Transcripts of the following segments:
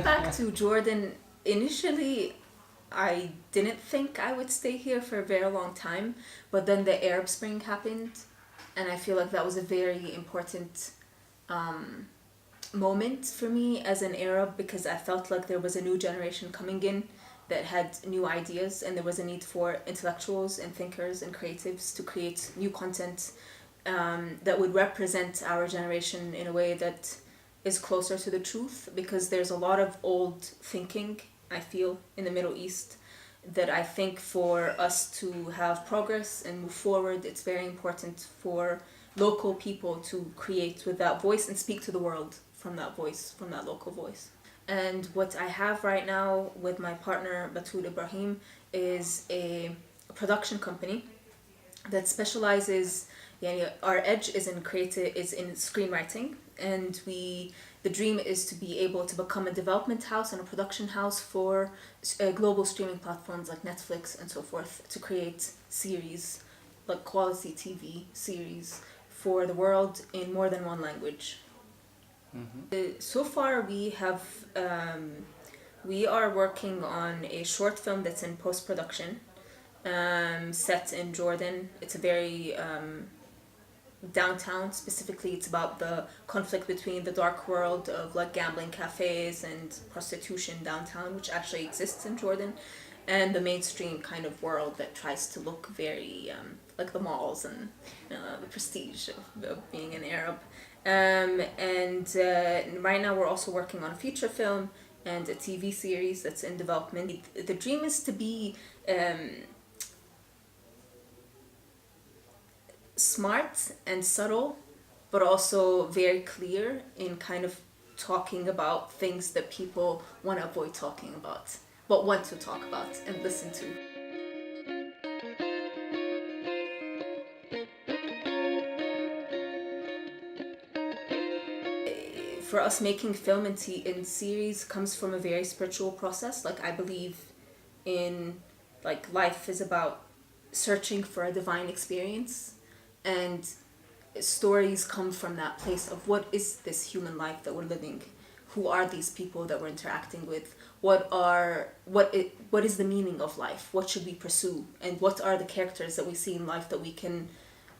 came back to Jordan, initially I didn't think I would stay here for a very long time, but then the Arab Spring happened, and I feel like that was a very important moment for me as an Arab, because I felt like there was a new generation coming in that had new ideas, and there was a need for intellectuals and thinkers and creatives to create new content that would represent our generation in a way that is closer to the truth, because there's a lot of old thinking, I feel, in the Middle East, that I think for us to have progress and move forward, it's very important for local people to create with that voice and speak to the world from that voice, from that local voice. And what I have right now with my partner Batul Ibrahim is a production company that specializes, yeah, our edge is in screenwriting, and the dream is to be able to become a development house and a production house for global streaming platforms like Netflix and so forth, to create series, like quality TV series for the world in more than one language. So far we are working on a short film that's in post-production, set in Jordan. It's a very downtown. Specifically, it's about the conflict between the dark world of like gambling cafes and prostitution downtown, which actually exists in Jordan, and the mainstream kind of world that tries to look very like the malls and the prestige of being an Arab. And right now we're also working on a feature film and a TV series that's in development. The dream is to be smart and subtle, but also very clear in kind of talking about things that people want to avoid talking about, but want to talk about and listen to. For us, making film and series comes from a very spiritual process. Like, I believe in, like, life is about searching for a divine experience, and stories come from that place of what is this human life that we're living, who are these people that we're interacting with, what is the meaning of life, what should we pursue, and what are the characters that we see in life that we can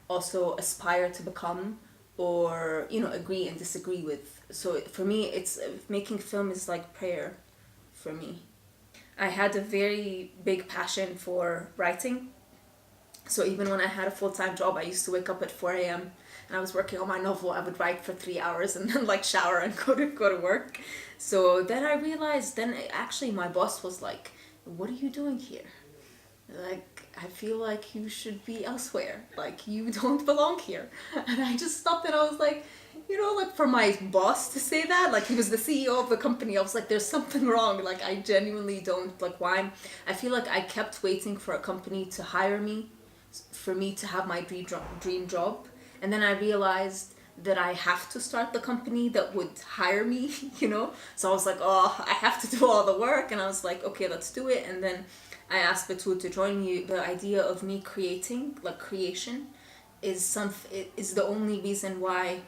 also aspire to become, or agree and disagree with. So for me, it's making film is like prayer for me. I had a very big passion for writing. So even when I had a full-time job, I used to wake up at 4 a.m. and I was working on my novel. I would write for 3 hours and then like shower and go to work. So then I realized, actually my boss was like, "What are you doing here? Like, I feel like you should be elsewhere. Like, you don't belong here." And I just stopped and I was like, like, for my boss to say that, like, he was the CEO of the company, I was like, there's something wrong. Like, I genuinely don't, like, why? I feel like I kept waiting for a company to hire me, for me to have my dream job. And then I realized that I have to start the company that would hire me, So I was like, oh, I have to do all the work. And I was like, okay, let's do it. And then I asked Batul to join me. The idea of me creating, like, creation, is the only reason why,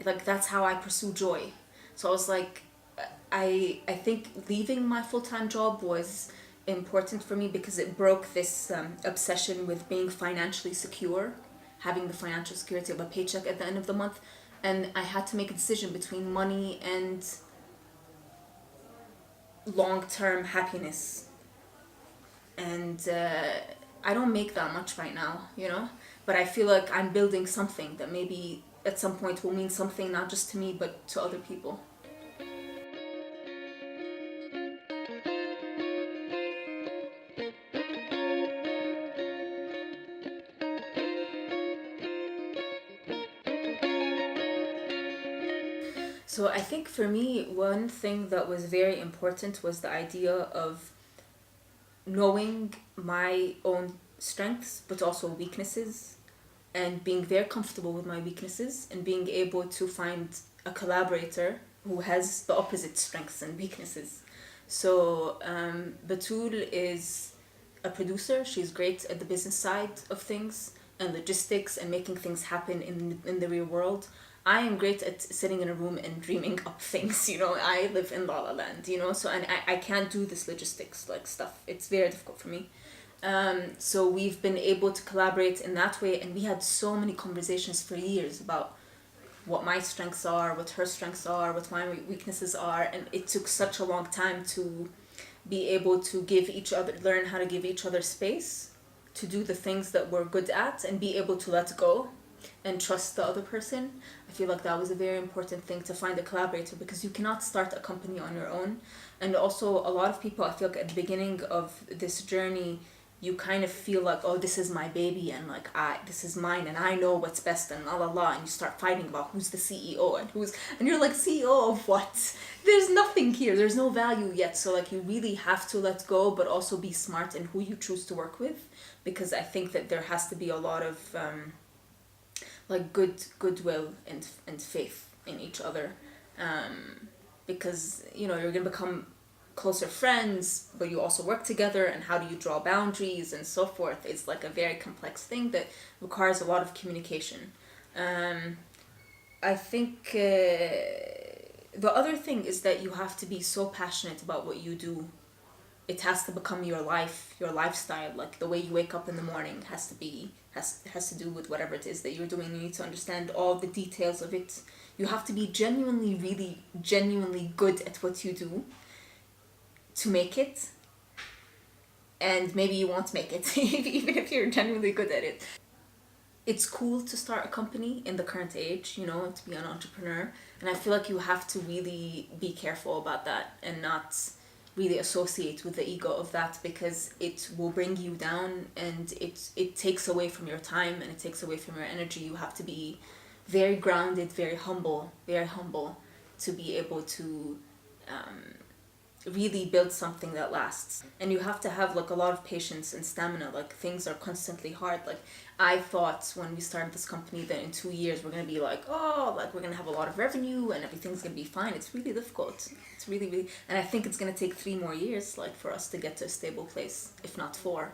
like, that's how I pursue joy. So I was like, I think leaving my full-time job was important for me because it broke this obsession with being financially secure, having the financial security of a paycheck at the end of the month. And I had to make a decision between money and long-term happiness. And I don't make that much right now, but I feel like I'm building something that maybe at some point will mean something not just to me but to other people. So I think for me, one thing that was very important was the idea of knowing my own strengths but also weaknesses, and being very comfortable with my weaknesses, and being able to find a collaborator who has the opposite strengths and weaknesses. So Batul is a producer. She's great at the business side of things and logistics and making things happen in the real world. I am great at sitting in a room and dreaming up things, you know. I live in La La Land, you know, so and I can't do this logistics like stuff. It's very difficult for me. So we've been able to collaborate in that way, and we had so many conversations for years about what my strengths are, what her strengths are, what my weaknesses are, and it took such a long time to be able to give each other, learn how to give each other space to do the things that we're good at, and be able to let go and trust the other person. I feel like that was a very important thing, to find a collaborator, because you cannot start a company on your own. And also, a lot of people, I feel like at the beginning of this journey, you kind of feel like, oh, this is my baby, and like this is mine, and I know what's best, and la la la, and you start fighting about who's the CEO and you're like, CEO of what? There's nothing here. There's no value yet. So like, you really have to let go, but also be smart in who you choose to work with, because I think that there has to be a lot of like goodwill and faith in each other, because you know, you're gonna become closer friends, but you also work together, and how do you draw boundaries and so forth. It's like a very complex thing that requires a lot of communication. I think the other thing is that you have to be so passionate about what you do. It has to become your life, your lifestyle. Like the way you wake up in the morning has to do with whatever it is that you're doing. You need to understand all the details of it. You have to be really genuinely good at what you do to make it, and maybe you won't make it even if you're genuinely good at it. It's cool to start a company in the current age, you know, to be an entrepreneur, and I feel like you have to really be careful about that and not really associate with the ego of that, because it will bring you down, and it takes away from your time, and it takes away from your energy. You have to be very grounded, very humble to be able to really build something that lasts. And you have to have like a lot of patience and stamina. Like, things are constantly hard. Like, I thought when we started this company that in 2 years we're gonna be like, oh, like we're gonna have a lot of revenue and everything's gonna be fine. It's really difficult. It's really, and I think it's gonna take 3 more years, like, for us to get to a stable place, if not 4.